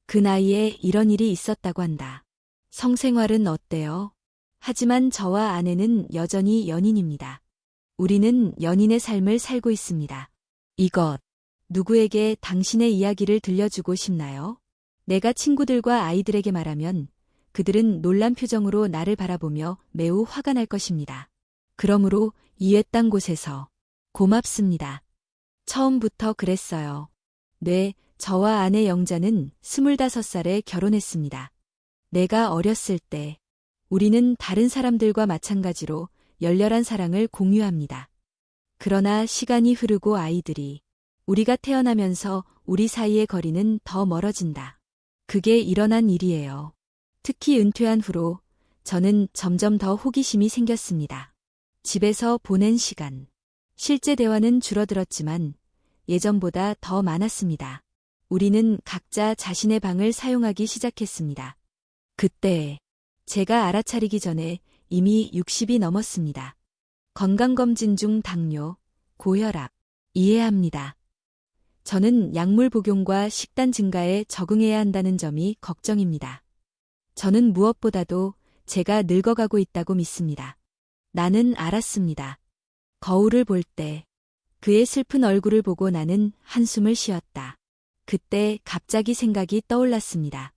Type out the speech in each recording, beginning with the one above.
그 나이에 이런 일이 있었다고 한다. 성생활은 어때요? 하지만 저와 아내는 여전히 연인입니다. 우리는 연인의 삶을 살고 있습니다. 이것, 누구에게 당신의 이야기를 들려주고 싶나요? 내가 친구들과 아이들에게 말하면 그들은 놀란 표정으로 나를 바라보며 매우 화가 날 것입니다. 그러므로 이 외딴 곳에서 고맙습니다. 처음부터 그랬어요. 네, 저와 아내 영자는 25살에 결혼했습니다. 내가 어렸을 때 우리는 다른 사람들과 마찬가지로 열렬한 사랑을 공유합니다. 그러나 시간이 흐르고 아이들이 우리가 태어나면서 우리 사이의 거리는 더 멀어진다. 그게 일어난 일이에요. 특히 은퇴한 후로 저는 점점 더 호기심이 생겼습니다. 집에서 보낸 시간, 실제 대화는 줄어들었지만 예전보다 더 많았습니다. 우리는 각자 자신의 방을 사용하기 시작했습니다. 그때 제가 알아차리기 전에 이미 60이 넘었습니다. 건강검진 중 당뇨, 고혈압, 이해합니다. 저는 약물 복용과 식단 증가에 적응해야 한다는 점이 걱정입니다. 저는 무엇보다도 제가 늙어가고 있다고 믿습니다. 나는 알았습니다. 거울을 볼 때 그의 슬픈 얼굴을 보고 나는 한숨을 쉬었다. 그때 갑자기 생각이 떠올랐습니다.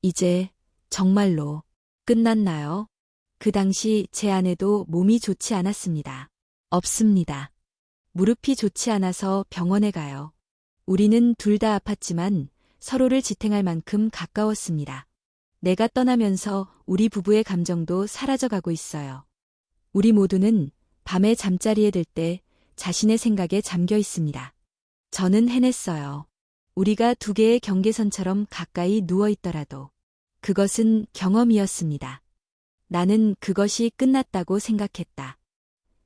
이제 정말로 끝났나요? 그 당시 제 아내도 몸이 좋지 않았습니다. 없습니다. 무릎이 좋지 않아서 병원에 가요. 우리는 둘 다 아팠지만 서로를 지탱할 만큼 가까웠습니다. 내가 떠나면서 우리 부부의 감정도 사라져가고 있어요. 우리 모두는 밤에 잠자리에 들 때 자신의 생각에 잠겨 있습니다. 저는 해냈어요. 우리가 두 개의 경계선처럼 가까이 누워 있더라도 그것은 경험이었습니다. 나는 그것이 끝났다고 생각했다.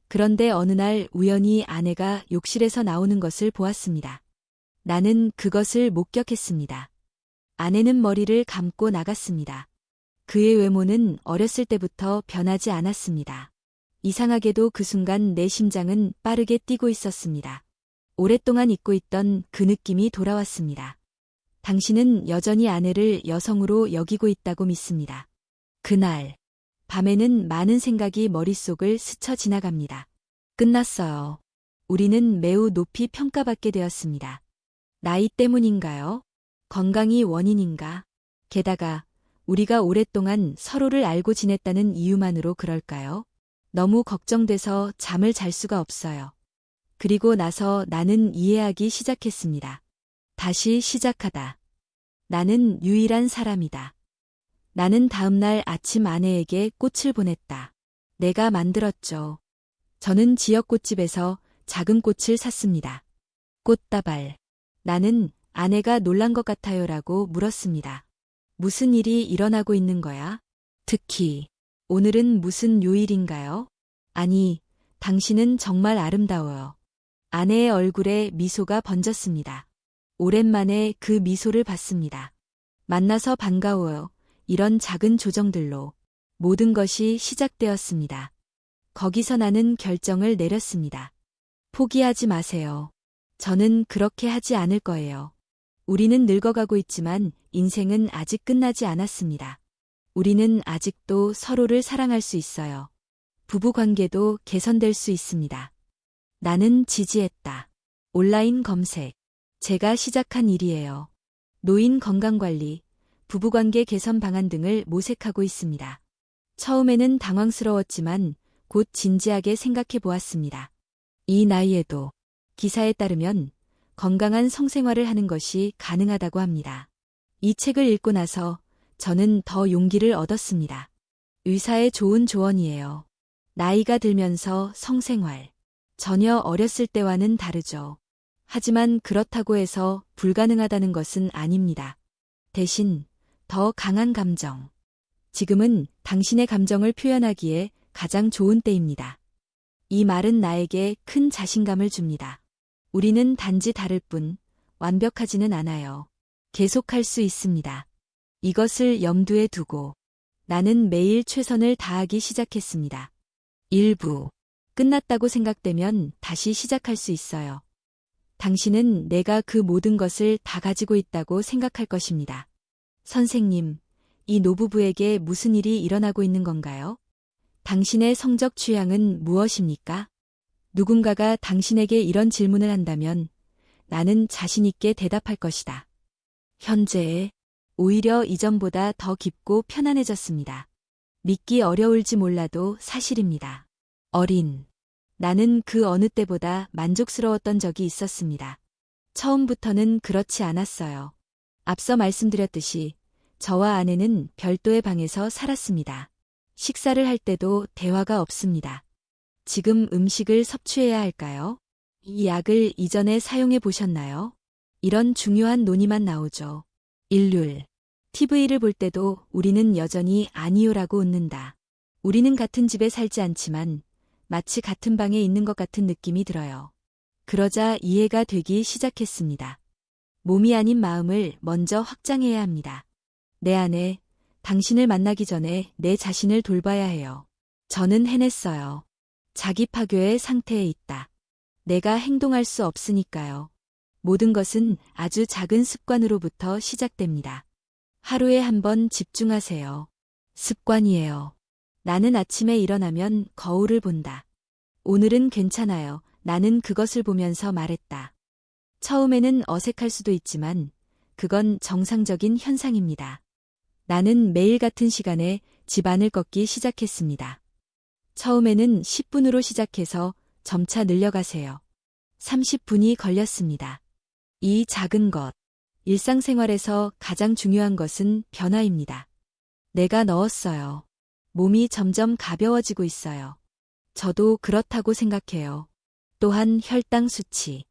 그런데 어느 날 우연히 아내가 욕실에서 나오는 것을 보았습니다. 나는 그것을 목격했습니다. 아내는 머리를 감고 나갔습니다. 그의 외모는 어렸을 때부터 변하지 않았습니다. 이상하게도 그 순간 내 심장은 빠르게 뛰고 있었습니다. 오랫동안 잊고 있던 그 느낌이 돌아왔습니다. 당신은 여전히 아내를 여성으로 여기고 있다고 믿습니다. 그날 밤에는 많은 생각이 머릿속을 스쳐 지나갑니다. 끝났어요. 우리는 매우 높이 평가받게 되었습니다. 나이 때문인가요? 건강이 원인인가? 게다가 우리가 오랫동안 서로를 알고 지냈다는 이유만으로 그럴까요? 너무 걱정돼서 잠을 잘 수가 없어요. 그리고 나서 나는 이해하기 시작했습니다. 다시 시작하다. 나는 유일한 사람이다. 나는 다음날 아침 아내에게 꽃을 보냈다. 내가 만들었죠. 저는 지역 꽃집에서 작은 꽃을 샀습니다. 꽃다발. 나는 아내가 놀란 것 같아요라고 물었습니다. 무슨 일이 일어나고 있는 거야? 특히 오늘은 무슨 요일인가요? 아니, 당신은 정말 아름다워요. 아내의 얼굴에 미소가 번졌습니다. 오랜만에 그 미소를 봤습니다. 만나서 반가워요. 이런 작은 조정들로 모든 것이 시작되었습니다. 거기서 나는 결정을 내렸습니다. 포기하지 마세요. 저는 그렇게 하지 않을 거예요. 우리는 늙어가고 있지만 인생은 아직 끝나지 않았습니다. 우리는 아직도 서로를 사랑할 수 있어요. 부부 관계도 개선될 수 있습니다. 나는 지지했다. 온라인 검색. 제가 시작한 일이에요. 노인 건강관리, 부부관계 개선 방안 등을 모색하고 있습니다. 처음에는 당황스러웠지만 곧 진지하게 생각해 보았습니다. 이 나이에도 기사에 따르면 건강한 성생활을 하는 것이 가능하다고 합니다. 이 책을 읽고 나서 저는 더 용기를 얻었습니다. 의사의 좋은 조언이에요. 나이가 들면서 성생활. 전혀 어렸을 때와는 다르죠. 하지만 그렇다고 해서 불가능하다는 것은 아닙니다. 대신 더 강한 감정. 지금은 당신의 감정을 표현하기에 가장 좋은 때입니다. 이 말은 나에게 큰 자신감을 줍니다. 우리는 단지 다를 뿐 완벽하지는 않아요. 계속할 수 있습니다. 이것을 염두에 두고 나는 매일 최선을 다하기 시작했습니다. 일부 끝났다고 생각되면 다시 시작할 수 있어요. 당신은 내가 그 모든 것을 다 가지고 있다고 생각할 것입니다. 선생님, 이 노부부에게 무슨 일이 일어나고 있는 건가요? 당신의 성적 취향은 무엇입니까? 누군가가 당신에게 이런 질문을 한다면 나는 자신 있게 대답할 것이다. 현재, 오히려 이전보다 더 깊고 편안해졌습니다. 믿기 어려울지 몰라도 사실입니다. 나는 그 어느 때보다 만족스러웠던 적이 있었습니다. 처음부터는 그렇지 않았어요. 앞서 말씀드렸듯이 저와 아내는 별도의 방에서 살았습니다. 식사를 할 때도 대화가 없습니다. 지금 음식을 섭취해야 할까요? 이 약을 이전에 사용해 보셨나요? 이런 중요한 논의만 나오죠. 일률. TV를 볼 때도 우리는 여전히 아니요라고 웃는다. 우리는 같은 집에 살지 않지만 마치 같은 방에 있는 것 같은 느낌이 들어요. 그러자 이해가 되기 시작했습니다. 몸이 아닌 마음을 먼저 확장해야 합니다. 내 안에 당신을 만나기 전에 내 자신을 돌봐야 해요. 저는 해냈어요. 자기 파괴의 상태에 있다. 내가 행동할 수 없으니까요. 모든 것은 아주 작은 습관으로부터 시작됩니다. 하루에 한 번 집중하세요. 습관이에요. 나는 아침에 일어나면 거울을 본다. 오늘은 괜찮아요. 나는 그것을 보면서 말했다. 처음에는 어색할 수도 있지만 그건 정상적인 현상입니다. 나는 매일 같은 시간에 집안을 걷기 시작했습니다. 처음에는 10분으로 시작해서 점차 늘려가세요. 30분이 걸렸습니다. 이 작은 것, 일상생활에서 가장 중요한 것은 변화입니다. 내가 넣었어요. 몸이 점점 가벼워지고 있어요. 저도 그렇다고 생각해요. 또한 혈당 수치,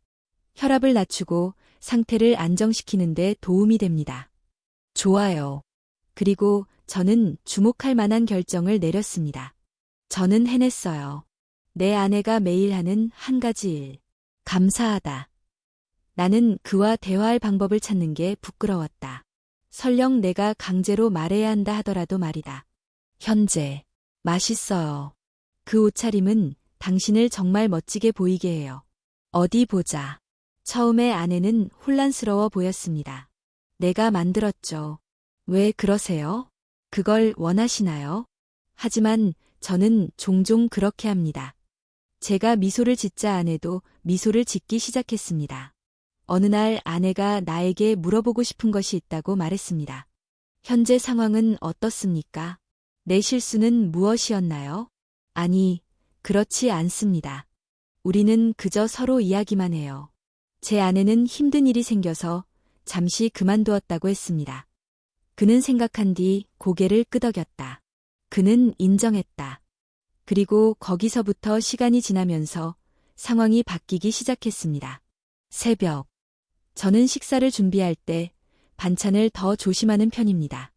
혈압을 낮추고 상태를 안정시키는 데 도움이 됩니다. 좋아요. 그리고 저는 주목할 만한 결정을 내렸습니다. 저는 해냈어요. 내 아내가 매일 하는 한 가지 일. 감사하다. 나는 그와 대화할 방법을 찾는 게 부끄러웠다. 설령 내가 강제로 말해야 한다 하더라도 말이다. 현재, 맛있어요. 그 옷차림은 당신을 정말 멋지게 보이게 해요. 어디 보자. 처음에 아내는 혼란스러워 보였습니다. 내가 만들었죠. 왜 그러세요? 그걸 원하시나요? 하지만 저는 종종 그렇게 합니다. 제가 미소를 짓자 아내도 미소를 짓기 시작했습니다. 어느 날 아내가 나에게 물어보고 싶은 것이 있다고 말했습니다. 현재 상황은 어떻습니까? 내 실수는 무엇이었나요? 아니, 그렇지 않습니다. 우리는 그저 서로 이야기만 해요. 제 아내는 힘든 일이 생겨서 잠시 그만두었다고 했습니다. 그는 생각한 뒤 고개를 끄덕였다. 그는 인정했다. 그리고 거기서부터 시간이 지나면서 상황이 바뀌기 시작했습니다. 새벽. 저는 식사를 준비할 때 반찬을 더 조심하는 편입니다.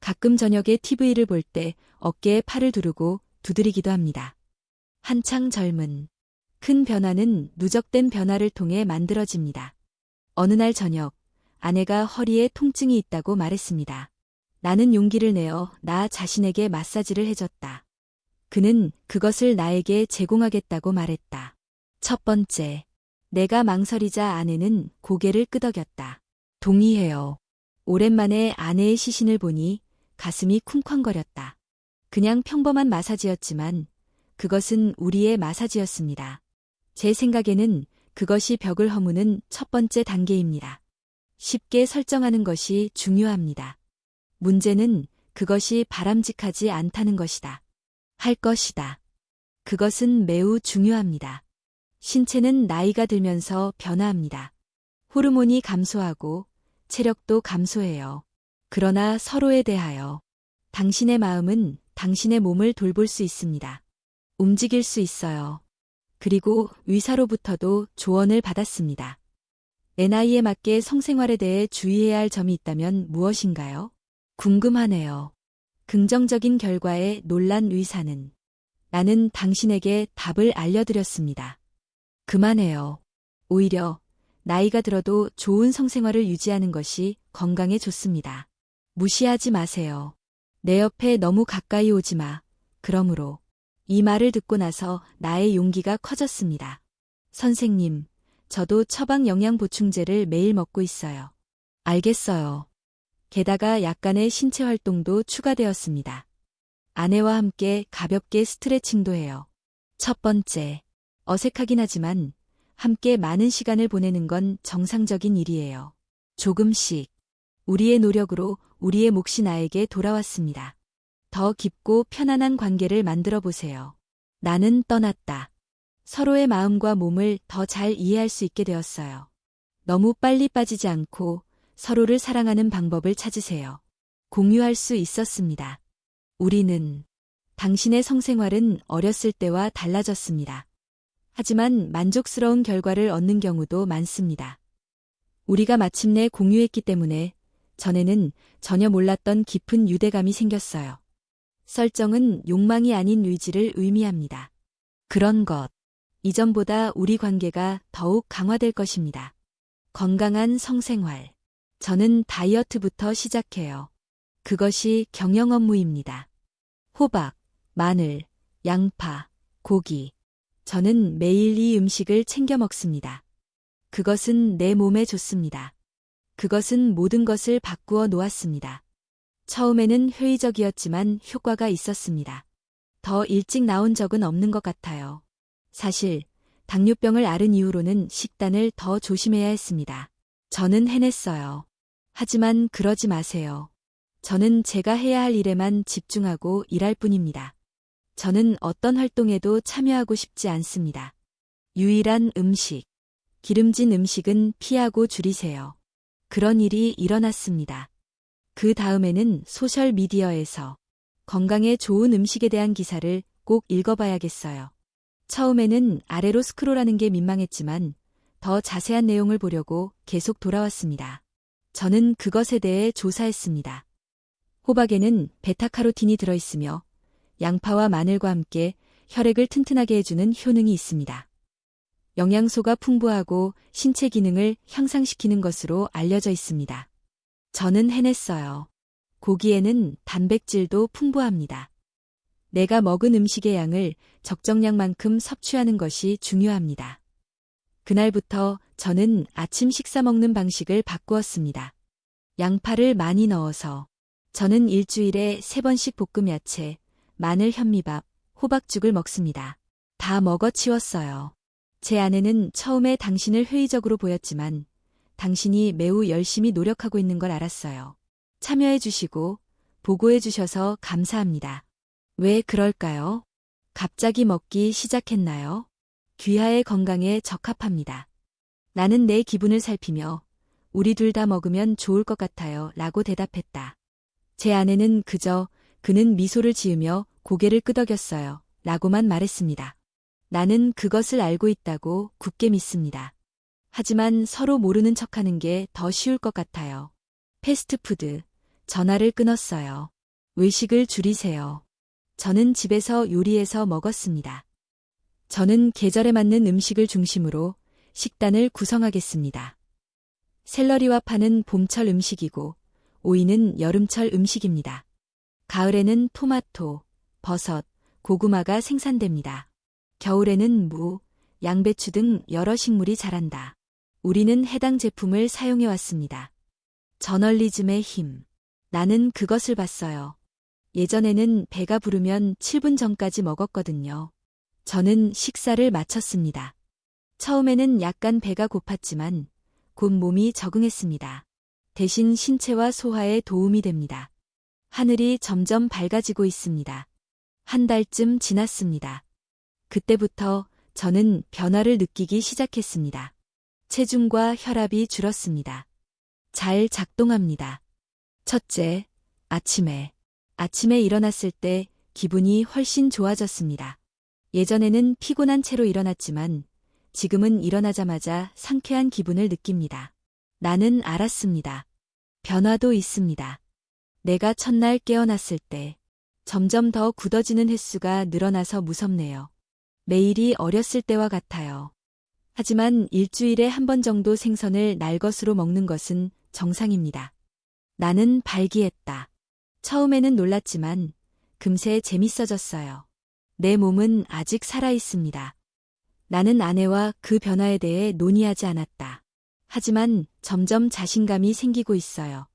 가끔 저녁에 TV를 볼 때 어깨에 팔을 두르고 두드리기도 합니다. 한창 젊은 큰 변화는 누적된 변화를 통해 만들어집니다. 어느 날 저녁, 아내가 허리에 통증이 있다고 말했습니다. 나는 용기를 내어 나 자신에게 마사지를 해줬다. 그는 그것을 나에게 제공하겠다고 말했다. 첫 번째, 내가 망설이자 아내는 고개를 끄덕였다. 동의해요. 오랜만에 아내의 시신을 보니 가슴이 쿵쾅거렸다. 그냥 평범한 마사지였지만 그것은 우리의 마사지였습니다. 제 생각에는 그것이 벽을 허무는 첫 번째 단계입니다. 쉽게 설정하는 것이 중요합니다. 문제는 그것이 바람직하지 않다는 것이다. 할 것이다. 그것은 매우 중요합니다. 신체는 나이가 들면서 변화합니다. 호르몬이 감소하고 체력도 감소해요. 그러나 서로에 대하여 당신의 마음은 당신의 몸을 돌볼 수 있습니다. 움직일 수 있어요. 그리고 의사로부터도 조언을 받았습니다. 내 나이에 맞게 성생활에 대해 주의해야 할 점이 있다면 무엇인가요? 궁금하네요. 긍정적인 결과에 놀란 의사는 나는 당신에게 답을 알려드렸습니다. 그만해요. 오히려 나이가 들어도 좋은 성생활을 유지하는 것이 건강에 좋습니다. 무시하지 마세요. 내 옆에 너무 가까이 오지 마. 그러므로 이 말을 듣고 나서 나의 용기가 커졌습니다. 선생님, 저도 처방 영양 보충제를 매일 먹고 있어요. 알겠어요. 게다가 약간의 신체 활동도 추가되었습니다. 아내와 함께 가볍게 스트레칭도 해요. 첫 번째, 어색하긴 하지만 함께 많은 시간을 보내는 건 정상적인 일이에요. 조금씩 우리의 노력으로 우리의 몫이 나에게 돌아왔습니다. 더 깊고 편안한 관계를 만들어 보세요. 나는 떠났다. 서로의 마음과 몸을 더 잘 이해할 수 있게 되었어요. 너무 빨리 빠지지 않고 서로를 사랑하는 방법을 찾으세요. 공유할 수 있었습니다. 우리는 당신의 성생활은 어렸을 때와 달라졌습니다. 하지만 만족스러운 결과를 얻는 경우도 많습니다. 우리가 마침내 공유했기 때문에 전에는 전혀 몰랐던 깊은 유대감이 생겼어요. 설정은 욕망이 아닌 의지를 의미합니다. 그런 것, 이전보다 우리 관계가 더욱 강화될 것입니다. 건강한 성생활. 저는 다이어트부터 시작해요. 그것이 경영 업무입니다. 호박, 마늘, 양파, 고기. 저는 매일 이 음식을 챙겨 먹습니다. 그것은 내 몸에 좋습니다. 그것은 모든 것을 바꾸어 놓았습니다. 처음에는 회의적이었지만 효과가 있었습니다. 더 일찍 나온 적은 없는 것 같아요. 사실 당뇨병을 앓은 이후로는 식단을 더 조심해야 했습니다. 저는 해냈어요. 하지만 그러지 마세요. 저는 제가 해야 할 일에만 집중하고 일할 뿐입니다. 저는 어떤 활동에도 참여하고 싶지 않습니다. 유일한 음식. 기름진 음식은 피하고 줄이세요. 그런 일이 일어났습니다. 그 다음에는 소셜미디어에서 건강에 좋은 음식에 대한 기사를 꼭 읽어봐야겠어요. 처음에는 아래로 스크롤하는 게 민망했지만 더 자세한 내용을 보려고 계속 돌아왔습니다. 저는 그것에 대해 조사했습니다. 호박에는 베타카로틴이 들어있으며 양파와 마늘과 함께 혈액을 튼튼하게 해주는 효능이 있습니다. 영양소가 풍부하고 신체 기능을 향상시키는 것으로 알려져 있습니다. 저는 해냈어요. 고기에는 단백질도 풍부합니다. 내가 먹은 음식의 양을 적정량만큼 섭취하는 것이 중요합니다. 그날부터 저는 아침 식사 먹는 방식을 바꾸었습니다. 양파를 많이 넣어서 저는 일주일에 3번씩 볶음 야채, 마늘 현미밥, 호박죽을 먹습니다. 다 먹어치웠어요. 제 아내는 처음에 당신을 회의적으로 보였지만 당신이 매우 열심히 노력하고 있는 걸 알았어요. 참여해 주시고 보고해 주셔서 감사합니다. 왜 그럴까요? 갑자기 먹기 시작했나요? 귀하의 건강에 적합합니다. 나는 내 기분을 살피며 우리 둘 다 먹으면 좋을 것 같아요 라고 대답했다. 제 아내는 그는 미소를 지으며 고개를 끄덕였어요 라고만 말했습니다. 나는 그것을 알고 있다고 굳게 믿습니다. 하지만 서로 모르는 척하는 게 더 쉬울 것 같아요. 패스트푸드, 전화를 끊었어요. 외식을 줄이세요. 저는 집에서 요리해서 먹었습니다. 저는 계절에 맞는 음식을 중심으로 식단을 구성하겠습니다. 샐러리와 파는 봄철 음식이고 오이는 여름철 음식입니다. 가을에는 토마토, 버섯, 고구마가 생산됩니다. 겨울에는 무, 양배추 등 여러 식물이 자란다. 우리는 해당 제품을 사용해 왔습니다. 저널리즘의 힘. 나는 그것을 봤어요. 예전에는 배가 부르면 7분 전까지 먹었거든요. 저는 식사를 마쳤습니다. 처음에는 약간 배가 고팠지만 곧 몸이 적응했습니다. 대신 신체와 소화에 도움이 됩니다. 하늘이 점점 밝아지고 있습니다. 한 달쯤 지났습니다. 그때부터 저는 변화를 느끼기 시작했습니다. 체중과 혈압이 줄었습니다. 잘 작동합니다. 첫째, 아침에 일어났을 때 기분이 훨씬 좋아졌습니다. 예전에는 피곤한 채로 일어났지만 지금은 일어나자마자 상쾌한 기분을 느낍니다. 나는 알았습니다. 변화도 있습니다. 내가 첫날 깨어났을 때 점점 더 굳어지는 횟수가 늘어나서 무섭네요. 매일이 어렸을 때와 같아요. 하지만 일주일에 한 번 정도 생선을 날 것으로 먹는 것은 정상입니다. 나는 발기했다. 처음에는 놀랐지만 금세 재밌어졌어요. 내 몸은 아직 살아있습니다. 나는 아내와 그 변화에 대해 논의하지 않았다. 하지만 점점 자신감이 생기고 있어요.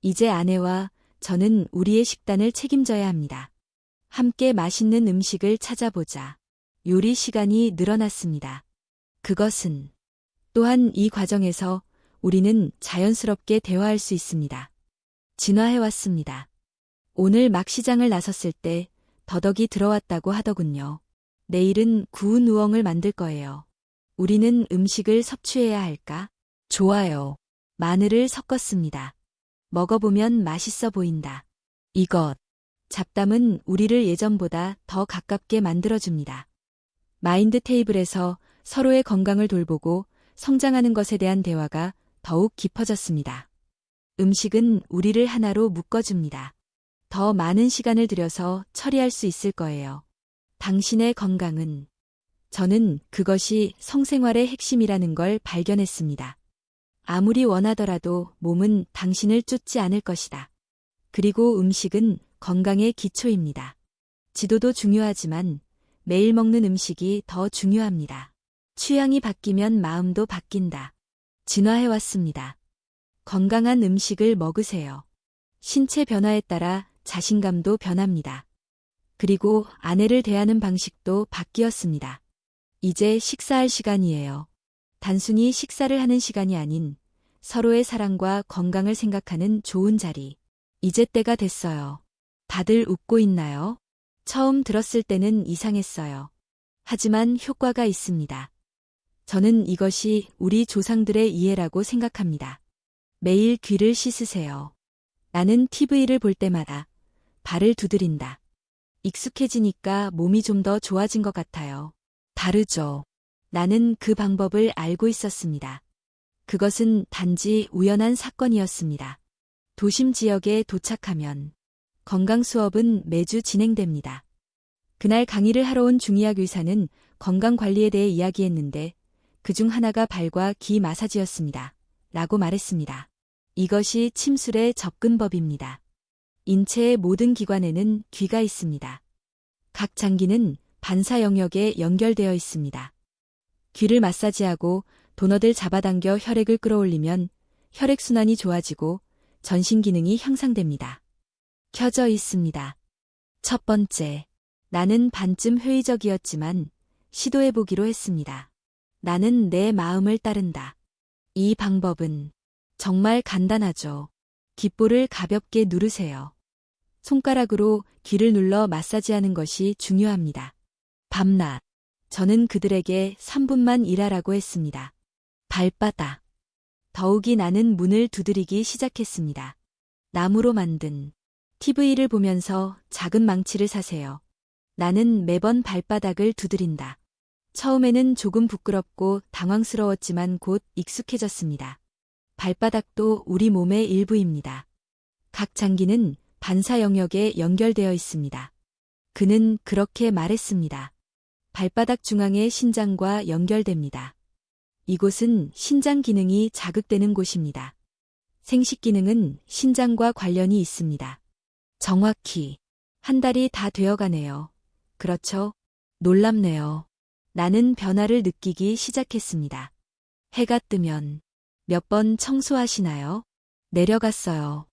이제 아내와 저는 우리의 식단을 책임져야 합니다. 함께 맛있는 음식을 찾아보자. 요리 시간이 늘어났습니다. 그것은 또한 이 과정에서 우리는 자연스럽게 대화할 수 있습니다. 진화해왔습니다. 오늘 막 시장을 나섰을 때 더덕이 들어왔다고 하더군요. 내일은 구운 우엉을 만들 거예요. 우리는 음식을 섭취해야 할까? 좋아요. 마늘을 섞었습니다. 먹어보면 맛있어 보인다. 이것. 잡담은 우리를 예전보다 더 가깝게 만들어줍니다. 마인드 테이블에서 서로의 건강을 돌보고 성장하는 것에 대한 대화가 더욱 깊어졌습니다. 음식은 우리를 하나로 묶어줍니다. 더 많은 시간을 들여서 처리할 수 있을 거예요. 당신의 건강은, 저는 그것이 성생활의 핵심이라는 걸 발견했습니다. 아무리 원하더라도 몸은 당신을 쫓지 않을 것이다. 그리고 음식은 건강의 기초입니다. 지도도 중요하지만 매일 먹는 음식이 더 중요합니다. 취향이 바뀌면 마음도 바뀐다. 진화해왔습니다. 건강한 음식을 먹으세요. 신체 변화에 따라 자신감도 변합니다. 그리고 아내를 대하는 방식도 바뀌었습니다. 이제 식사할 시간이에요. 단순히 식사를 하는 시간이 아닌 서로의 사랑과 건강을 생각하는 좋은 자리. 이제 때가 됐어요. 다들 웃고 있나요? 처음 들었을 때는 이상했어요. 하지만 효과가 있습니다. 저는 이것이 우리 조상들의 이해라고 생각합니다. 매일 귀를 씻으세요. 나는 TV를 볼 때마다 발을 두드린다. 익숙해지니까 몸이 좀 더 좋아진 것 같아요. 다르죠. 나는 그 방법을 알고 있었습니다. 그것은 단지 우연한 사건이었습니다. 도심 지역에 도착하면 건강 수업은 매주 진행됩니다. 그날 강의를 하러 온 중의학 의사는 건강 관리에 대해 이야기했는데 그중 하나가 발과 귀 마사지였습니다. 라고 말했습니다. 이것이 침술의 접근법입니다. 인체의 모든 기관에는 귀가 있습니다. 각 장기는 반사 영역에 연결되어 있습니다. 귀를 마사지하고 도너들 잡아당겨 혈액을 끌어올리면 혈액순환이 좋아지고 전신 기능이 향상됩니다. 켜져 있습니다. 첫 번째, 나는 반쯤 회의적이었지만 시도해보기로 했습니다. 나는 내 마음을 따른다. 이 방법은 정말 간단하죠. 귓볼을 가볍게 누르세요. 손가락으로 귀를 눌러 마사지하는 것이 중요합니다. 밤낮, 저는 그들에게 3분만 일하라고 했습니다. 발바닥. 더욱이 나는 문을 두드리기 시작했습니다. 나무로 만든 TV를 보면서 작은 망치를 사세요. 나는 매번 발바닥을 두드린다. 처음에는 조금 부끄럽고 당황스러웠지만 곧 익숙해졌습니다. 발바닥도 우리 몸의 일부입니다. 각 장기는 반사 영역에 연결되어 있습니다. 그는 그렇게 말했습니다. 발바닥 중앙에 신장과 연결됩니다. 이곳은 신장 기능이 자극되는 곳입니다. 생식 기능은 신장과 관련이 있습니다. 정확히 한 달이 다 되어가네요. 그렇죠? 놀랍네요. 나는 변화를 느끼기 시작했습니다. 해가 뜨면 몇 번 청소하시나요? 내려갔어요.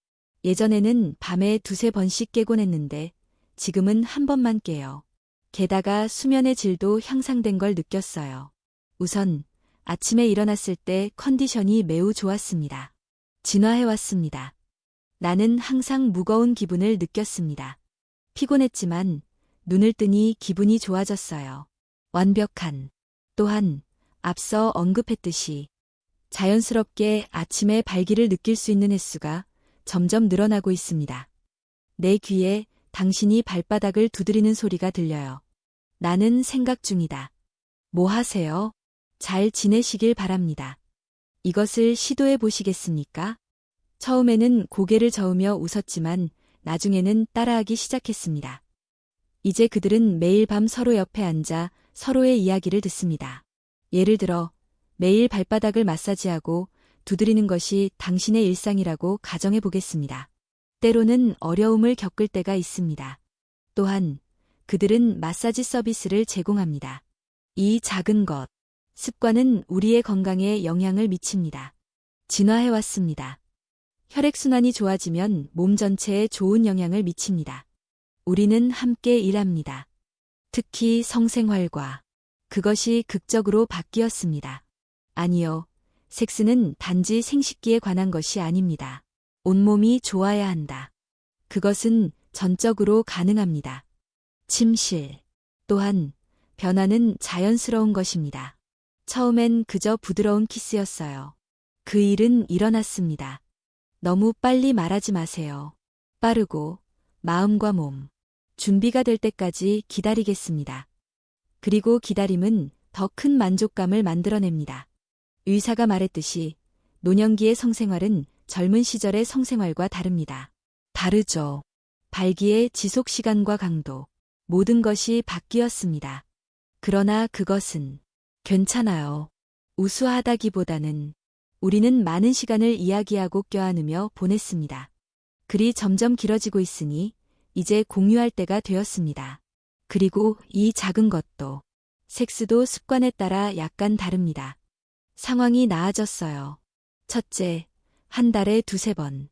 예전에는 밤에 두세 번씩 깨곤 했는데 지금은 한 번만 깨요. 게다가 수면의 질도 향상된 걸 느꼈어요. 우선 아침에 일어났을 때 컨디션이 매우 좋았습니다. 진화해왔습니다. 나는 항상 무거운 기분을 느꼈습니다. 피곤했지만 눈을 뜨니 기분이 좋아졌어요. 완벽한. 또한 앞서 언급했듯이 자연스럽게 아침에 발기를 느낄 수 있는 횟수가 점점 늘어나고 있습니다. 내 귀에 당신이 발바닥을 두드리는 소리가 들려요. 나는 생각 중이다. 뭐 하세요? 잘 지내시길 바랍니다. 이것을 시도해 보시겠습니까? 처음에는 고개를 저으며 웃었지만 나중에는 따라하기 시작했습니다. 이제 그들은 매일 밤 서로 옆에 앉아 서로의 이야기를 듣습니다. 예를 들어 매일 발바닥을 마사지하고 두드리는 것이 당신의 일상이라고 가정해 보겠습니다. 때로는 어려움을 겪을 때가 있습니다. 또한 그들은 마사지 서비스를 제공합니다. 이 작은 것, 습관은 우리의 건강에 영향을 미칩니다. 진화해왔습니다. 혈액순환이 좋아지면 몸 전체에 좋은 영향을 미칩니다. 우리는 함께 일합니다. 특히 성생활과 그것이 극적으로 바뀌었습니다. 아니요. 섹스는 단지 생식기에 관한 것이 아닙니다. 온몸이 좋아야 한다. 그것은 전적으로 가능합니다. 침실. 또한 변화는 자연스러운 것입니다. 처음엔 그저 부드러운 키스였어요. 그 일은 일어났습니다. 너무 빨리 말하지 마세요. 빠르고 마음과 몸. 준비가 될 때까지 기다리겠습니다. 그리고 기다림은 더 큰 만족감을 만들어냅니다. 의사가 말했듯이 노년기의 성생활은 젊은 시절의 성생활과 다릅니다. 다르죠. 발기의 지속 시간과 강도, 모든 것이 바뀌었습니다. 그러나 그것은 괜찮아요. 우수하다기보다는 우리는 많은 시간을 이야기하고 껴안으며 보냈습니다. 글이 점점 길어지고 있으니 이제 공유할 때가 되었습니다. 그리고 이 작은 것도, 섹스도 습관에 따라 약간 다릅니다. 상황이 나아졌어요. 첫째, 한 달에 2~3번.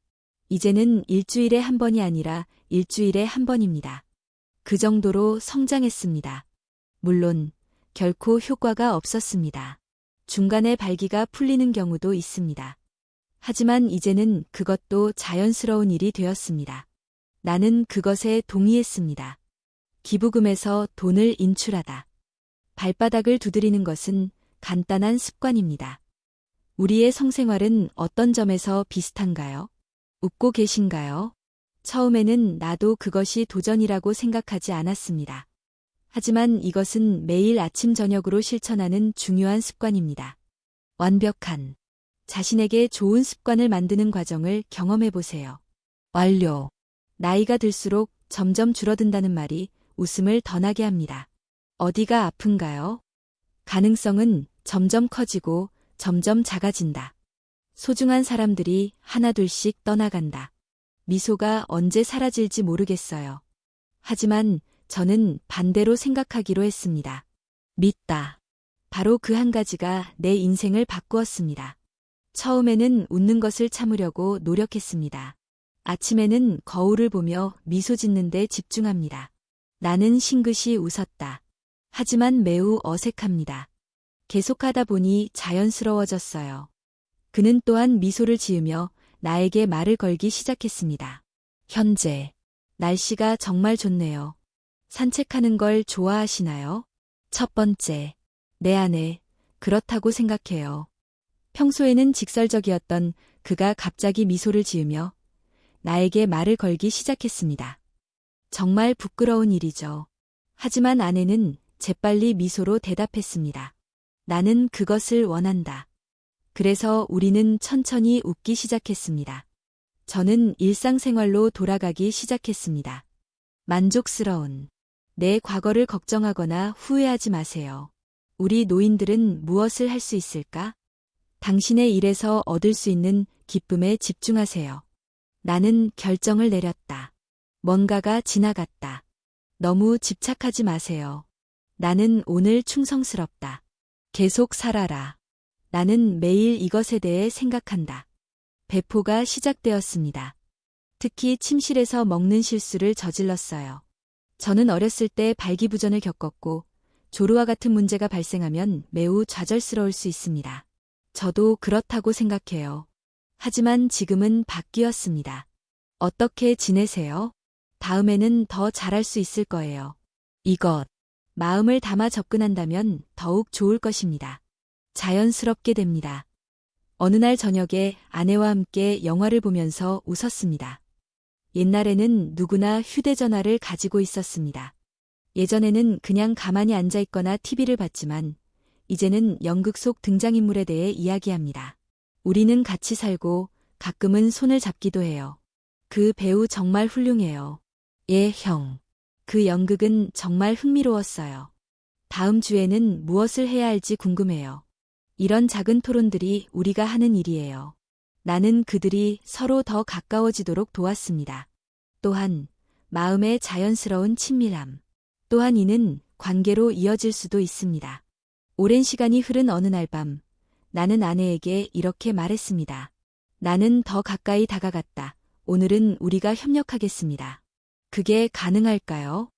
이제는 일주일에 한 번이 아니라 일주일에 한 번입니다. 그 정도로 성장했습니다. 물론 결코 효과가 없었습니다. 중간에 발기가 풀리는 경우도 있습니다. 하지만 이제는 그것도 자연스러운 일이 되었습니다. 나는 그것에 동의했습니다. 기부금에서 돈을 인출하다. 발바닥을 두드리는 것은 간단한 습관입니다. 우리의 성생활은 어떤 점에서 비슷한가요? 웃고 계신가요? 처음에는 나도 그것이 도전이라고 생각하지 않았습니다. 하지만 이것은 매일 아침 저녁으로 실천하는 중요한 습관입니다. 완벽한, 자신에게 좋은 습관을 만드는 과정을 경험해 보세요. 완료. 나이가 들수록 점점 줄어든다는 말이 웃음을 더 나게 합니다. 어디가 아픈가요? 가능성은 점점 커지고 점점 작아진다. 소중한 사람들이 하나둘씩 떠나간다. 미소가 언제 사라질지 모르겠어요. 하지만 저는 반대로 생각하기로 했습니다. 믿다. 바로 그 한 가지가 내 인생을 바꾸었습니다. 처음에는 웃는 것을 참으려고 노력했습니다. 아침에는 거울을 보며 미소 짓는 데 집중합니다. 나는 싱긋이 웃었다. 하지만 매우 어색합니다. 계속하다 보니 자연스러워졌어요. 그는 또한 미소를 지으며 나에게 말을 걸기 시작했습니다. 현재, 날씨가 정말 좋네요. 산책하는 걸 좋아하시나요? 첫 번째, 내 아내, 그렇다고 생각해요. 평소에는 직설적이었던 그가 갑자기 미소를 지으며 나에게 말을 걸기 시작했습니다. 정말 부끄러운 일이죠. 하지만 아내는 재빨리 미소로 대답했습니다. 나는 그것을 원한다. 그래서 우리는 천천히 웃기 시작했습니다. 저는 일상생활로 돌아가기 시작했습니다. 만족스러운. 내 과거를 걱정하거나 후회하지 마세요. 우리 노인들은 무엇을 할 수 있을까? 당신의 일에서 얻을 수 있는 기쁨에 집중하세요. 나는 결정을 내렸다. 뭔가가 지나갔다. 너무 집착하지 마세요. 나는 오늘 충성스럽다. 계속 살아라. 나는 매일 이것에 대해 생각한다. 배포가 시작되었습니다. 특히 침실에서 먹는 실수를 저질렀어요. 저는 어렸을 때 발기부전을 겪었고 조루와 같은 문제가 발생하면 매우 좌절스러울 수 있습니다. 저도 그렇다고 생각해요. 하지만 지금은 바뀌었습니다. 어떻게 지내세요? 다음에는 더 잘할 수 있을 거예요. 이것. 마음을 담아 접근한다면 더욱 좋을 것입니다. 자연스럽게 됩니다. 어느 날 저녁에 아내와 함께 영화를 보면서 웃었습니다. 옛날에는 누구나 휴대전화를 가지고 있었습니다. 예전에는 그냥 가만히 앉아 있거나 TV를 봤지만 이제는 연극 속 등장인물에 대해 이야기합니다. 우리는 같이 살고 가끔은 손을 잡기도 해요. 그 배우 정말 훌륭해요. 예, 형. 그 연극은 정말 흥미로웠어요. 다음 주에는 무엇을 해야 할지 궁금해요. 이런 작은 토론들이 우리가 하는 일이에요. 나는 그들이 서로 더 가까워지도록 도왔습니다. 또한 마음의 자연스러운 친밀함. 또한 이는 관계로 이어질 수도 있습니다. 오랜 시간이 흐른 어느 날 밤, 나는 아내에게 이렇게 말했습니다. 나는 더 가까이 다가갔다. 오늘은 우리가 협력하겠습니다. 그게 가능할까요?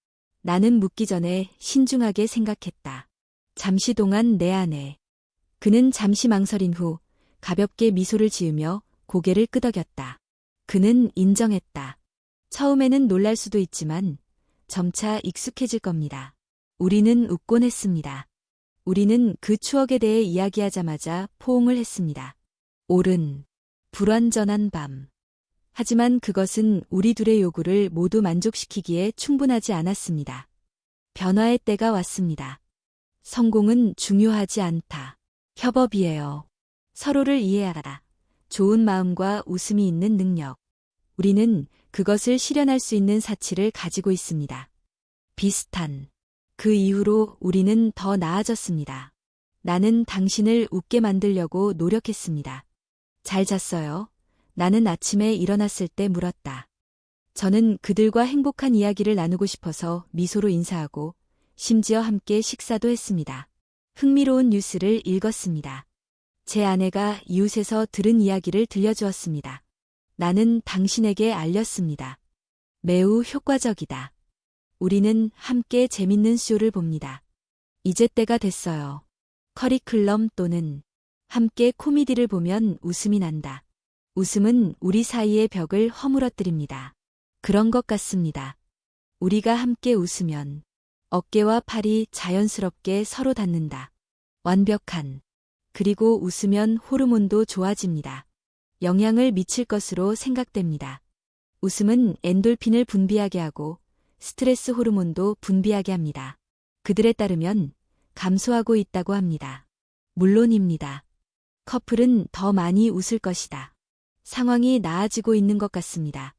나는 묻기 전에 신중하게 생각했다. 잠시 동안 내 안에. 그는 잠시 망설인 후 가볍게 미소를 지으며 고개를 끄덕였다. 그는 인정했다. 처음에는 놀랄 수도 있지만 점차 익숙해질 겁니다. 우리는 웃곤 했습니다. 우리는 그 추억에 대해 이야기하자마자 포옹을 했습니다. 오른, 불완전한 밤. 하지만 그것은 우리 둘의 요구를 모두 만족시키기에 충분하지 않았습니다. 변화의 때가 왔습니다. 성공은 중요하지 않다. 협업이에요. 서로를 이해하라. 좋은 마음과 웃음이 있는 능력. 우리는 그것을 실현할 수 있는 사치를 가지고 있습니다. 비슷한. 그 이후로 우리는 더 나아졌습니다. 나는 당신을 웃게 만들려고 노력했습니다. 잘 잤어요? 나는 아침에 일어났을 때 물었다. 저는 그들과 행복한 이야기를 나누고 싶어서 미소로 인사하고 심지어 함께 식사도 했습니다. 흥미로운 뉴스를 읽었습니다. 제 아내가 이웃에서 들은 이야기를 들려주었습니다. 나는 당신에게 알렸습니다. 매우 효과적이다. 우리는 함께 재밌는 쇼를 봅니다. 이제 때가 됐어요. 커리큘럼 또는 함께 코미디를 보면 웃음이 난다. 웃음은 우리 사이의 벽을 허물어뜨립니다. 그런 것 같습니다. 우리가 함께 웃으면 어깨와 팔이 자연스럽게 서로 닿는다. 완벽한. 그리고 웃으면 호르몬도 좋아집니다. 영향을 미칠 것으로 생각됩니다. 웃음은 엔돌핀을 분비하게 하고 스트레스 호르몬도 분비하게 합니다. 그들에 따르면 감소하고 있다고 합니다. 물론입니다. 커플은 더 많이 웃을 것이다. 상황이 나아지고 있는 것 같습니다.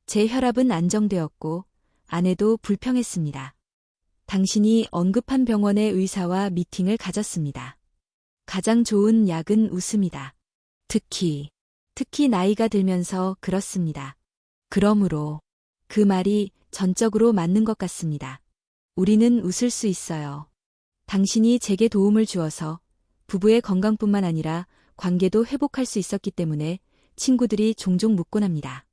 제 혈압은 안정되었고 아내도 불평했습니다. 당신이 언급한 병원의 의사와 미팅을 가졌습니다. 가장 좋은 약은 웃음이다. 특히 나이가 들면서 그렇습니다. 그러므로 그 말이 전적으로 맞는 것 같습니다. 우리는 웃을 수 있어요. 당신이 제게 도움을 주어서 부부의 건강뿐만 아니라 관계도 회복할 수 있었기 때문에 친구들이 종종 묻곤 합니다.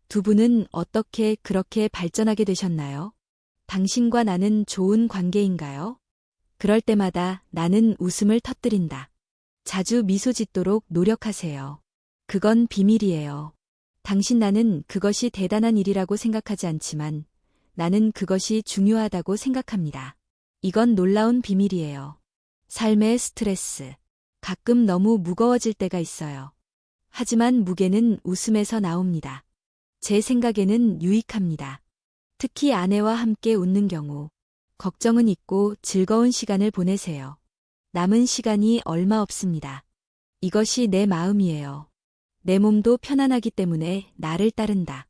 두 분은 어떻게 그렇게 발전하게 되셨나요? 당신과 나는 좋은 관계인가요? 그럴 때마다 나는 웃음을 터뜨린다. 자주 미소 짓도록 노력하세요. 그건 비밀이에요. 나는 그것이 대단한 일이라고 생각하지 않지만 나는 그것이 중요하다고 생각합니다. 이건 놀라운 비밀이에요. 삶의 스트레스. 가끔 너무 무거워질 때가 있어요. 하지만 무게는 웃음에서 나옵니다. 제 생각에는 유익합니다. 특히 아내와 함께 웃는 경우. 걱정은 잊고 즐거운 시간을 보내세요. 남은 시간이 얼마 없습니다. 이것이 내 마음이에요. 내 몸도 편안하기 때문에 나를 따른다.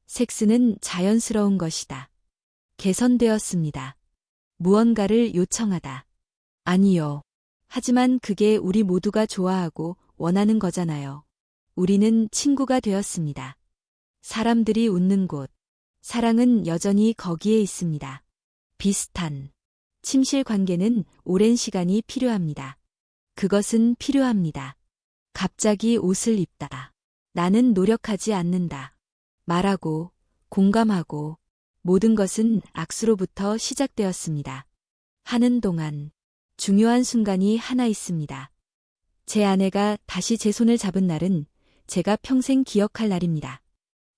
섹스는 자연스러운 것이다. 개선되었습니다. 무언가를 요청하다. 아니요. 하지만 그게 우리 모두가 좋아하고 원하는 거잖아요. 우리는 친구가 되었습니다. 사람들이 웃는 곳. 사랑은 여전히 거기에 있습니다. 비슷한. 침실 관계는 오랜 시간이 필요합니다. 그것은 필요합니다. 갑자기 옷을 입다. 나는 노력하지 않는다. 말하고, 공감하고, 모든 것은 악수로부터 시작되었습니다. 하는 동안 중요한 순간이 하나 있습니다. 제 아내가 다시 제 손을 잡은 날은 제가 평생 기억할 날입니다.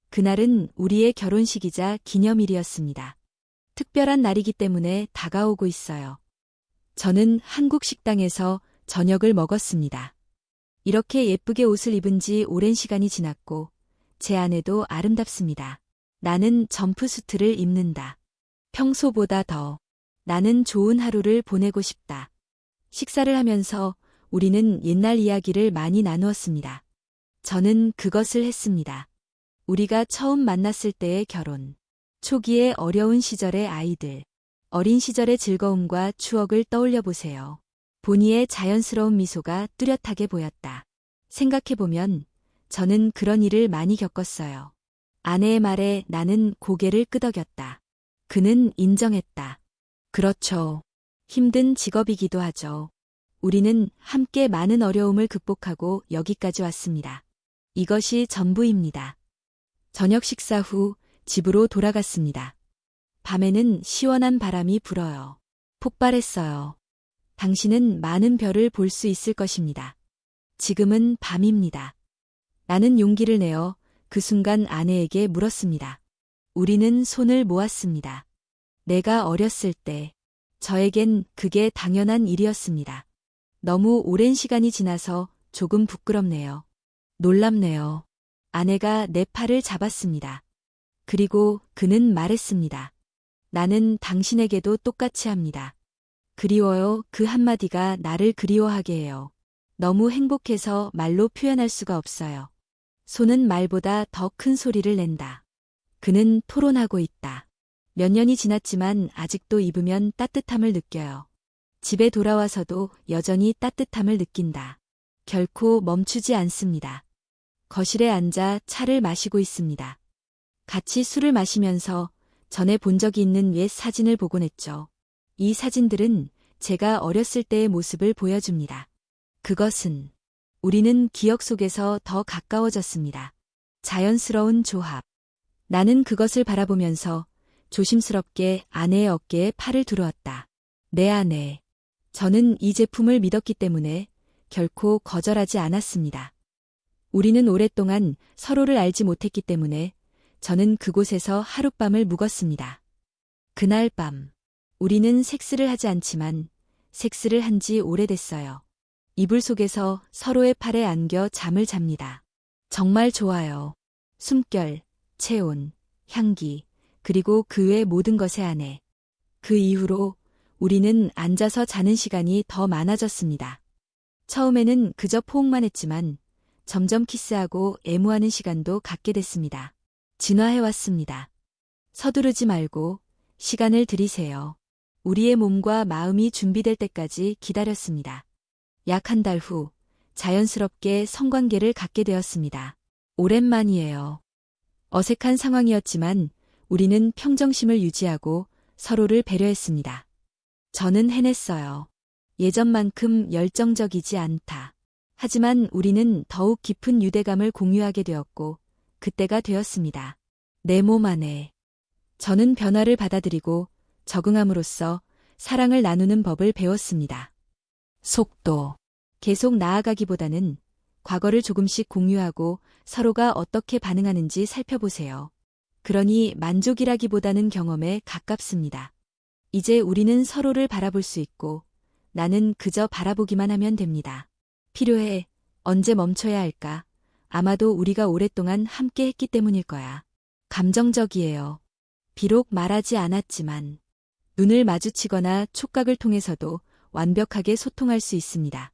그날은 우리의 결혼식이자 기념일이었습니다. 특별한 날이기 때문에 다가오고 있어요. 저는 한국 식당에서 저녁을 먹었습니다. 이렇게 예쁘게 옷을 입은 지 오랜 시간이 지났고 제 아내도 아름답습니다. 나는 점프수트를 입는다. 평소보다 더. 나는 좋은 하루를 보내고 싶다. 식사를 하면서 우리는 옛날 이야기를 많이 나누었습니다. 저는 그것을 했습니다. 우리가 처음 만났을 때의 결혼. 초기의 어려운 시절의 아이들. 어린 시절의 즐거움과 추억을 떠올려 보세요. 보니의 자연스러운 미소가 뚜렷하게 보였다. 생각해보면 저는 그런 일을 많이 겪었어요. 아내의 말에 나는 고개를 끄덕였다. 그는 인정했다. 그렇죠. 힘든 직업이기도 하죠. 우리는 함께 많은 어려움을 극복하고 여기까지 왔습니다. 이것이 전부입니다. 저녁 식사 후 집으로 돌아갔습니다. 밤에는 시원한 바람이 불어요. 폭발했어요. 당신은 많은 별을 볼 수 있을 것입니다. 지금은 밤입니다. 나는 용기를 내어 그 순간 아내에게 물었습니다. 우리는 손을 모았습니다. 내가 어렸을 때 저에겐 그게 당연한 일이었습니다. 너무 오랜 시간이 지나서 조금 부끄럽네요. 놀랍네요. 아내가 내 팔을 잡았습니다. 그리고 그는 말했습니다. 나는 당신에게도 똑같이 합니다. 그리워요. 그 한마디가 나를 그리워하게 해요. 너무 행복해서 말로 표현할 수가 없어요. 손은 말보다 더 큰 소리를 낸다. 그는 토론하고 있다. 몇 년이 지났지만 아직도 입으면 따뜻함을 느껴요. 집에 돌아와서도 여전히 따뜻함을 느낀다. 결코 멈추지 않습니다. 거실에 앉아 차를 마시고 있습니다. 같이 술을 마시면서 전에 본 적이 있는 옛 사진을 보곤 했죠. 이 사진들은 제가 어렸을 때의 모습을 보여줍니다. 그것은 우리는 기억 속에서 더 가까워졌습니다. 자연스러운 조합. 나는 그것을 바라보면서 조심스럽게 아내의 어깨에 팔을 두르었다. 내 아내. 저는 이 제품을 믿었기 때문에 결코 거절하지 않았습니다. 우리는 오랫동안 서로를 알지 못했기 때문에 저는 그곳에서 하룻밤을 묵었습니다. 그날 밤, 우리는 섹스를 하지 않지만 섹스를 한 지 오래됐어요. 이불 속에서 서로의 팔에 안겨 잠을 잡니다. 정말 좋아요. 숨결, 체온, 향기, 그리고 그 외 모든 것에 안에. 그 이후로 우리는 앉아서 자는 시간이 더 많아졌습니다. 처음에는 그저 포옹만 했지만 점점 키스하고 애무하는 시간도 갖게 됐습니다. 진화해왔습니다. 서두르지 말고 시간을 들이세요. 우리의 몸과 마음이 준비될 때까지 기다렸습니다. 약 한 달 후 자연스럽게 성관계를 갖게 되었습니다. 오랜만이에요. 어색한 상황이었지만 우리는 평정심을 유지하고 서로를 배려했습니다. 저는 해냈어요. 예전만큼 열정적이지 않다. 하지만 우리는 더욱 깊은 유대감을 공유하게 되었고 그때가 되었습니다. 내 몸 안에. 저는 변화를 받아들이고 적응함으로써 사랑을 나누는 법을 배웠습니다. 속도. 계속 나아가기보다는 과거를 조금씩 공유하고 서로가 어떻게 반응하는지 살펴보세요. 그러니 만족이라기보다는 경험에 가깝습니다. 이제 우리는 서로를 바라볼 수 있고 나는 그저 바라보기만 하면 됩니다. 필요해. 언제 멈춰야 할까? 아마도 우리가 오랫동안 함께 했기 때문일 거야. 감정적이에요. 비록 말하지 않았지만 눈을 마주치거나 촉각을 통해서도 완벽하게 소통할 수 있습니다.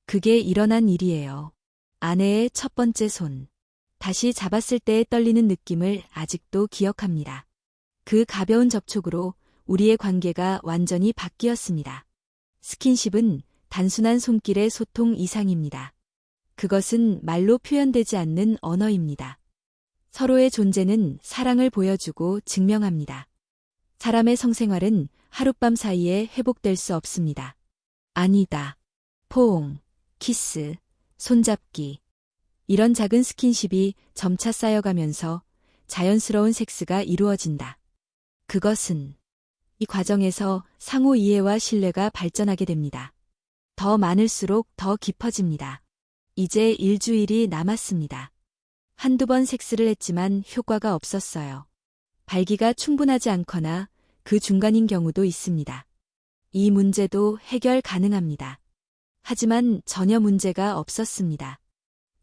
그게 일어난 일이에요. 아내의 첫 번째 손. 다시 잡았을 때의 떨리는 느낌을 아직도 기억합니다. 그 가벼운 접촉으로 우리의 관계가 완전히 바뀌었습니다. 스킨십은 단순한 손길의 소통 이상입니다. 그것은 말로 표현되지 않는 언어입니다. 서로의 존재는 사랑을 보여주고 증명합니다. 사람의 성생활은 하룻밤 사이에 회복될 수 없습니다. 아니다. 포옹, 키스, 손잡기. 이런 작은 스킨십이 점차 쌓여가면서 자연스러운 섹스가 이루어진다. 그것은 이 과정에서 상호 이해와 신뢰가 발전하게 됩니다. 더 많을수록 더 깊어집니다. 이제 일주일이 남았습니다. 한두 번 섹스를 했지만 효과가 없었어요. 발기가 충분하지 않거나 그 중간인 경우도 있습니다. 이 문제도 해결 가능합니다. 하지만 전혀 문제가 없었습니다.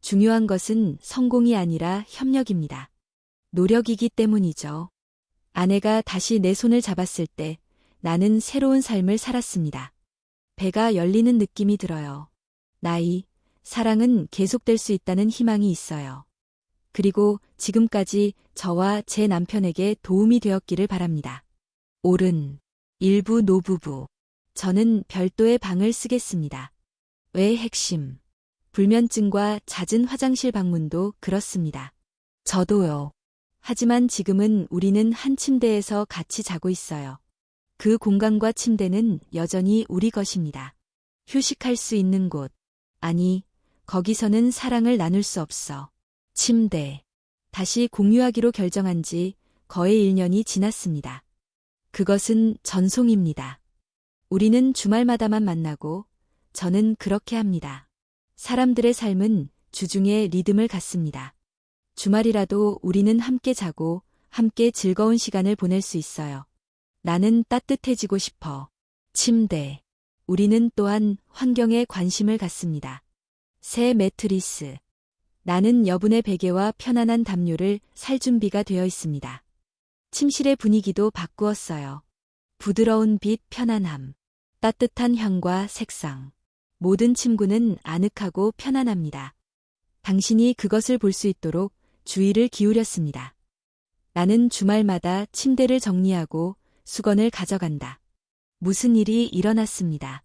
중요한 것은 성공이 아니라 협력입니다. 노력이기 때문이죠. 아내가 다시 내 손을 잡았을 때 나는 새로운 삶을 살았습니다. 배가 열리는 느낌이 들어요. 나이, 사랑은 계속될 수 있다는 희망이 있어요. 그리고 지금까지 저와 제 남편에게 도움이 되었기를 바랍니다. 옳은 일부 노부부. 저는 별도의 방을 쓰겠습니다. 왜 핵심. 불면증과 잦은 화장실 방문도 그렇습니다. 저도요. 하지만 지금은 우리는 한 침대에서 같이 자고 있어요. 그 공간과 침대는 여전히 우리 것입니다. 휴식할 수 있는 곳. 아니, 거기서는 사랑을 나눌 수 없어. 침대. 다시 공유하기로 결정한 지 거의 1년이 지났습니다. 그것은 전송입니다. 우리는 주말마다만 만나고 저는 그렇게 합니다. 사람들의 삶은 주중에 리듬을 갖습니다. 주말이라도 우리는 함께 자고 함께 즐거운 시간을 보낼 수 있어요. 나는 따뜻해지고 싶어. 침대. 우리는 또한 환경에 관심을 갖습니다. 새 매트리스. 나는 여분의 베개와 편안한 담요를 살 준비가 되어 있습니다. 침실의 분위기도 바꾸었어요. 부드러운 빛, 편안함. 따뜻한 향과 색상. 모든 침구는 아늑하고 편안합니다. 당신이 그것을 볼 수 있도록 주의를 기울였습니다. 나는 주말마다 침대를 정리하고 수건을 가져간다. 무슨 일이 일어났습니다.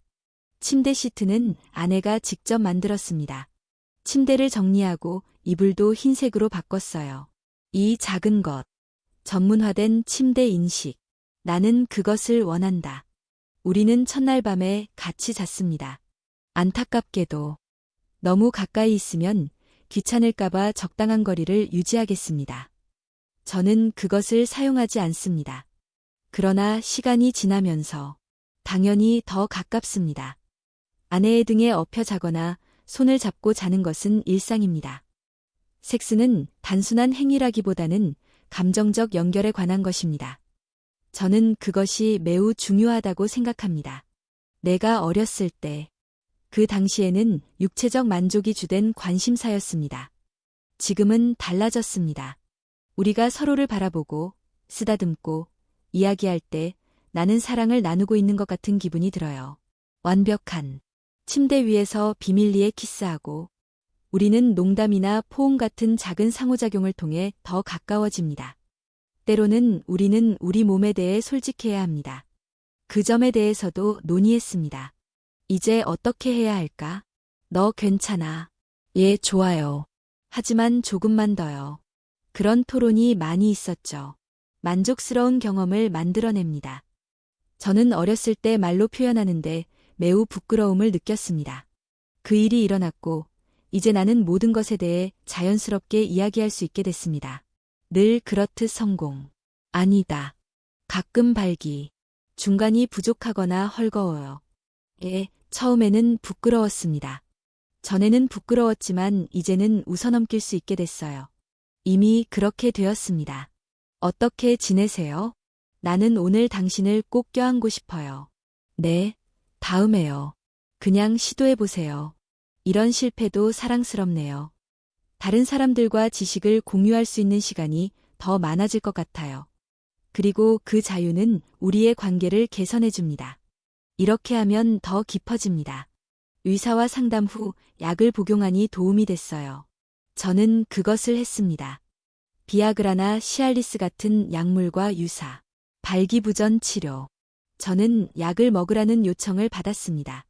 침대 시트는 아내가 직접 만들었습니다. 침대를 정리하고 이불도 흰색으로 바꿨어요. 이 작은 것. 전문화된 침대 인식. 나는 그것을 원한다. 우리는 첫날 밤에 같이 잤습니다. 안타깝게도 너무 가까이 있으면 귀찮을까봐 적당한 거리를 유지하겠습니다. 저는 그것을 사용하지 않습니다. 그러나 시간이 지나면서 당연히 더 가깝습니다. 아내의 등에 엎여 자거나 손을 잡고 자는 것은 일상입니다. 섹스는 단순한 행위라기보다는 감정적 연결에 관한 것입니다. 저는 그것이 매우 중요하다고 생각합니다. 내가 어렸을 때, 그 당시에는 육체적 만족이 주된 관심사였습니다. 지금은 달라졌습니다. 우리가 서로를 바라보고, 쓰다듬고, 이야기할 때 나는 사랑을 나누고 있는 것 같은 기분이 들어요. 완벽한 침대 위에서 비밀리에 키스하고, 우리는 농담이나 포옹 같은 작은 상호작용을 통해 더 가까워집니다. 때로는 우리는 우리 몸에 대해 솔직해야 합니다. 그 점에 대해서도 논의했습니다. 이제 어떻게 해야 할까? 너 괜찮아. 예, 좋아요. 하지만 조금만 더요. 그런 토론이 많이 있었죠. 만족스러운 경험을 만들어냅니다. 저는 어렸을 때 말로 표현하는데 매우 부끄러움을 느꼈습니다. 그 일이 일어났고 이제 나는 모든 것에 대해 자연스럽게 이야기할 수 있게 됐습니다. 늘 그렇듯 성공. 아니다. 가끔 발기. 중간이 부족하거나 헐거워요. 예, 처음에는 부끄러웠습니다. 전에는 부끄러웠지만 이제는 웃어넘길 수 있게 됐어요. 이미 그렇게 되었습니다. 어떻게 지내세요? 나는 오늘 당신을 꼭 껴안고 싶어요. 네, 다음에요. 그냥 시도해보세요. 이런 실패도 사랑스럽네요. 다른 사람들과 지식을 공유할 수 있는 시간이 더 많아질 것 같아요. 그리고 그 자유는 우리의 관계를 개선해줍니다. 이렇게 하면 더 깊어집니다. 의사와 상담 후 약을 복용하니 도움이 됐어요. 저는 그것을 했습니다. 비아그라나 시알리스 같은 약물과 유사, 발기부전 치료. 저는 약을 먹으라는 요청을 받았습니다.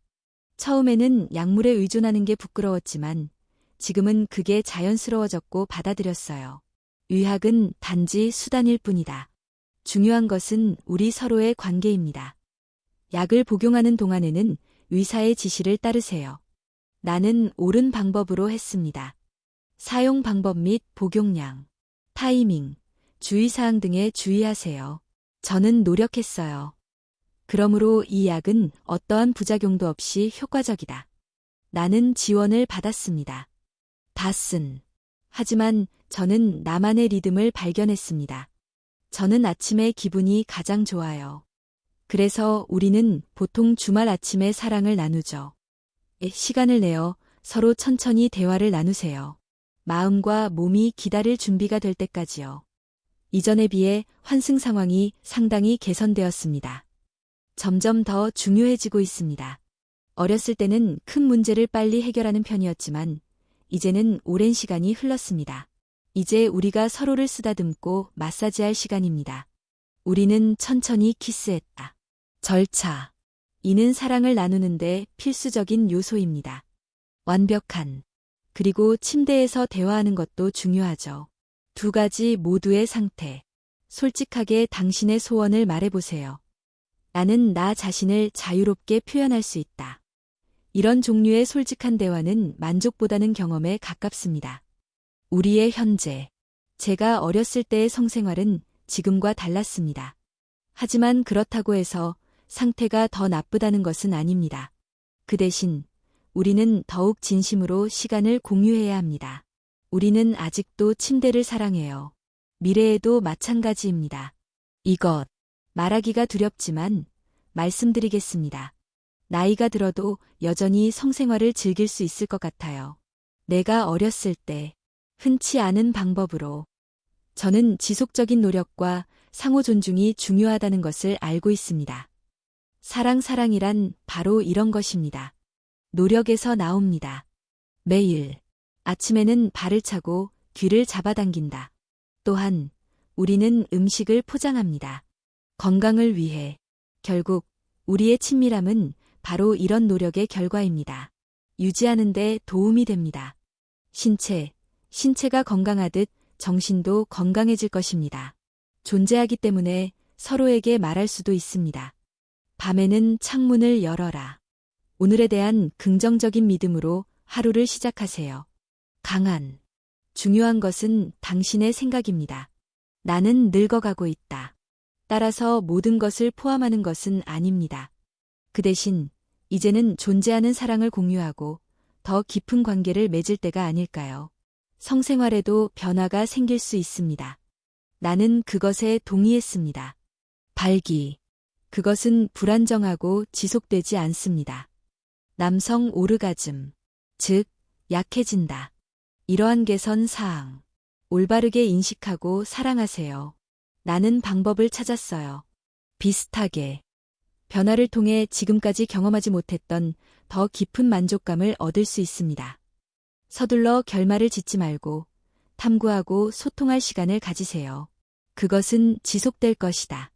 처음에는 약물에 의존하는 게 부끄러웠지만 지금은 그게 자연스러워졌고 받아들였어요. 의학은 단지 수단일 뿐이다. 중요한 것은 우리 서로의 관계입니다. 약을 복용하는 동안에는 의사의 지시를 따르세요. 나는 옳은 방법으로 했습니다. 사용 방법 및 복용량, 타이밍, 주의사항 등에 주의하세요. 저는 노력했어요. 그러므로 이 약은 어떠한 부작용도 없이 효과적이다. 나는 지원을 받았습니다. 다 쓴. 하지만 저는 나만의 리듬을 발견했습니다. 저는 아침에 기분이 가장 좋아요. 그래서 우리는 보통 주말 아침에 사랑을 나누죠. 시간을 내어 서로 천천히 대화를 나누세요. 마음과 몸이 기다릴 준비가 될 때까지요. 이전에 비해 환승 상황이 상당히 개선되었습니다. 점점 더 중요해지고 있습니다. 어렸을 때는 큰 문제를 빨리 해결하는 편이었지만 이제는 오랜 시간이 흘렀습니다. 이제 우리가 서로를 쓰다듬고 마사지할 시간입니다. 우리는 천천히 키스했다. 절차. 이는 사랑을 나누는데 필수적인 요소입니다. 완벽한. 그리고 침대에서 대화하는 것도 중요하죠. 두 가지 모두의 상태. 솔직하게 당신의 소원을 말해보세요. 나는 나 자신을 자유롭게 표현할 수 있다. 이런 종류의 솔직한 대화는 만족보다는 경험에 가깝습니다. 우리의 현재. 제가 어렸을 때의 성생활은 지금과 달랐습니다. 하지만 그렇다고 해서 상태가 더 나쁘다는 것은 아닙니다. 그 대신 우리는 더욱 진심으로 시간을 공유해야 합니다. 우리는 아직도 침대를 사랑해요. 미래에도 마찬가지입니다. 이것, 말하기가 두렵지만 말씀드리겠습니다. 나이가 들어도 여전히 성생활을 즐길 수 있을 것 같아요. 내가 어렸을 때 흔치 않은 방법으로 저는 지속적인 노력과 상호 존중이 중요하다는 것을 알고 있습니다. 사랑이란 바로 이런 것입니다. 노력에서 나옵니다. 매일 아침에는 발을 차고 귀를 잡아당긴다. 또한 우리는 음식을 포장합니다. 건강을 위해. 결국 우리의 친밀함은 바로 이런 노력의 결과입니다. 유지하는 데 도움이 됩니다. 신체가 건강하듯 정신도 건강해질 것입니다. 존재하기 때문에 서로에게 말할 수도 있습니다. 밤에는 창문을 열어라. 오늘에 대한 긍정적인 믿음으로 하루를 시작하세요. 중요한 것은 당신의 생각입니다. 나는 늙어가고 있다. 따라서 모든 것을 포함하는 것은 아닙니다. 그 대신 이제는 존재하는 사랑을 공유하고 더 깊은 관계를 맺을 때가 아닐까요? 성생활에도 변화가 생길 수 있습니다. 나는 그것에 동의했습니다. 발기. 그것은 불안정하고 지속되지 않습니다. 남성 오르가즘. 즉, 약해진다. 이러한 개선 사항. 올바르게 인식하고 사랑하세요. 나는 방법을 찾았어요. 비슷하게. 변화를 통해 지금까지 경험하지 못했던 더 깊은 만족감을 얻을 수 있습니다. 서둘러 결말을 짓지 말고 탐구하고 소통할 시간을 가지세요. 그것은 지속될 것이다.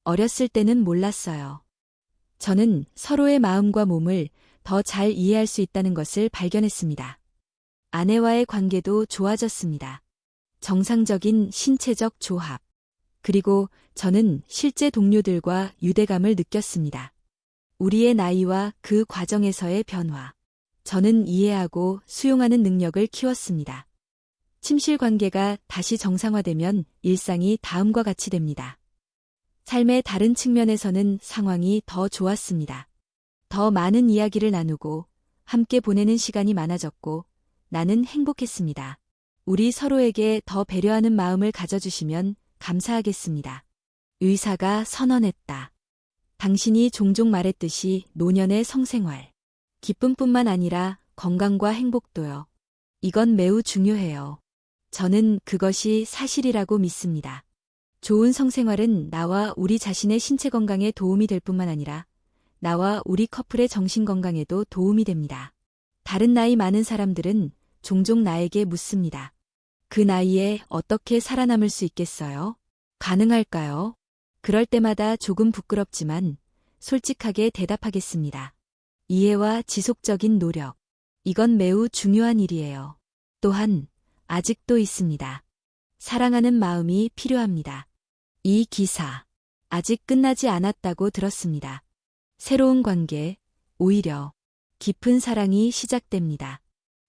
어렸을 때는 몰랐어요. 저는 서로의 마음과 몸을 더 잘 이해할 수 있다는 것을 발견했습니다. 아내와의 관계도 좋아졌습니다. 정상적인 신체적 조합. 그리고 저는 실제 동료들과 유대감을 느꼈습니다. 우리의 나이와 그 과정에서의 변화. 저는 이해하고 수용하는 능력을 키웠습니다. 침실 관계가 다시 정상화되면 일상이 다음과 같이 됩니다. 삶의 다른 측면에서는 상황이 더 좋았습니다. 더 많은 이야기를 나누고 함께 보내는 시간이 많아졌고 나는 행복했습니다. 우리 서로에게 더 배려하는 마음을 가져주시면 감사하겠습니다. 의사가 선언했다. 당신이 종종 말했듯이 노년의 성생활. 기쁨뿐만 아니라 건강과 행복도요. 이건 매우 중요해요. 저는 그것이 사실이라고 믿습니다. 좋은 성생활은 나와 우리 자신의 신체 건강에 도움이 될 뿐만 아니라 나와 우리 커플의 정신 건강에도 도움이 됩니다. 다른 나이 많은 사람들은 종종 나에게 묻습니다. 그 나이에 어떻게 살아남을 수 있겠어요? 가능할까요? 그럴 때마다 조금 부끄럽지만 솔직하게 대답하겠습니다. 이해와 지속적인 노력. 이건 매우 중요한 일이에요. 또한 아직도 있습니다. 사랑하는 마음이 필요합니다. 이 기사. 아직 끝나지 않았다고 들었습니다. 새로운 관계, 오히려 깊은 사랑이 시작됩니다.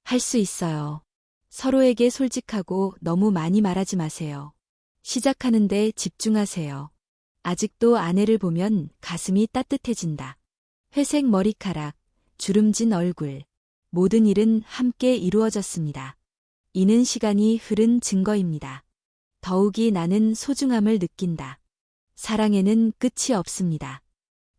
할 수 있어요. 서로에게 솔직하고 너무 많이 말하지 마세요. 시작하는데 집중하세요. 아직도 아내를 보면 가슴이 따뜻해진다. 회색 머리카락, 주름진 얼굴. 모든 일은 함께 이루어졌습니다. 이는 시간이 흐른 증거입니다. 더욱이 나는 소중함을 느낀다. 사랑에는 끝이 없습니다.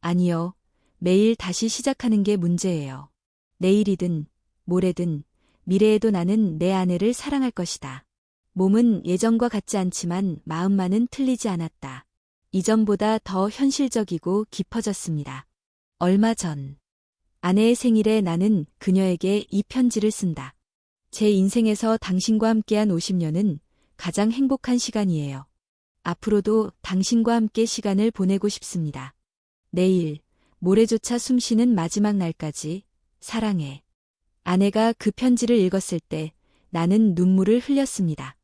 아니요, 매일 다시 시작하는 게 문제예요. 내일이든 모레든 미래에도 나는 내 아내를 사랑할 것이다. 몸은 예전과 같지 않지만 마음만은 틀리지 않았다. 이전보다 더 현실적이고 깊어졌습니다. 얼마 전 아내의 생일에 나는 그녀에게 이 편지를 쓴다. 제 인생에서 당신과 함께한 50년은 가장 행복한 시간이에요. 앞으로도 당신과 함께 시간을 보내고 싶습니다. 내일, 모레조차 숨쉬는 마지막 날까지 사랑해. 아내가 그 편지를 읽었을 때 나는 눈물을 흘렸습니다.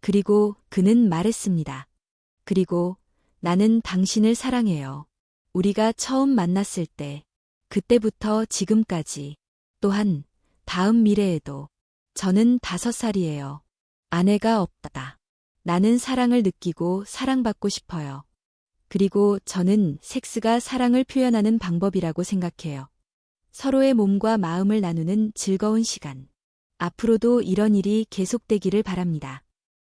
그리고 그는 말했습니다. 그리고 나는 당신을 사랑해요. 우리가 처음 만났을 때, 그때부터 지금까지, 또한 다음 미래에도. 저는 5살이에요. 아내가 없다. 나는 사랑을 느끼고 사랑받고 싶어요. 그리고 저는 섹스가 사랑을 표현하는 방법이라고 생각해요. 서로의 몸과 마음을 나누는 즐거운 시간. 앞으로도 이런 일이 계속되기를 바랍니다.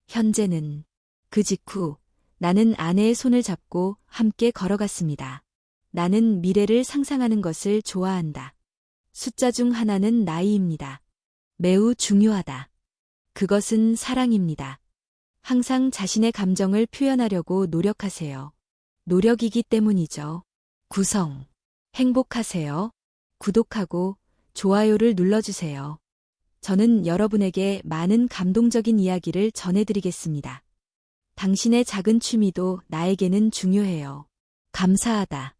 현재는 그 직후 나는 아내의 손을 잡고 함께 걸어갔습니다. 나는 미래를 상상하는 것을 좋아한다. 숫자 중 하나는 나이입니다. 매우 중요하다. 그것은 사랑입니다. 항상 자신의 감정을 표현하려고 노력하세요. 노력이기 때문이죠. 구성. 행복하세요. 구독하고 좋아요를 눌러주세요. 저는 여러분에게 많은 감동적인 이야기를 전해드리겠습니다. 당신의 작은 취미도 나에게는 중요해요. 감사하다.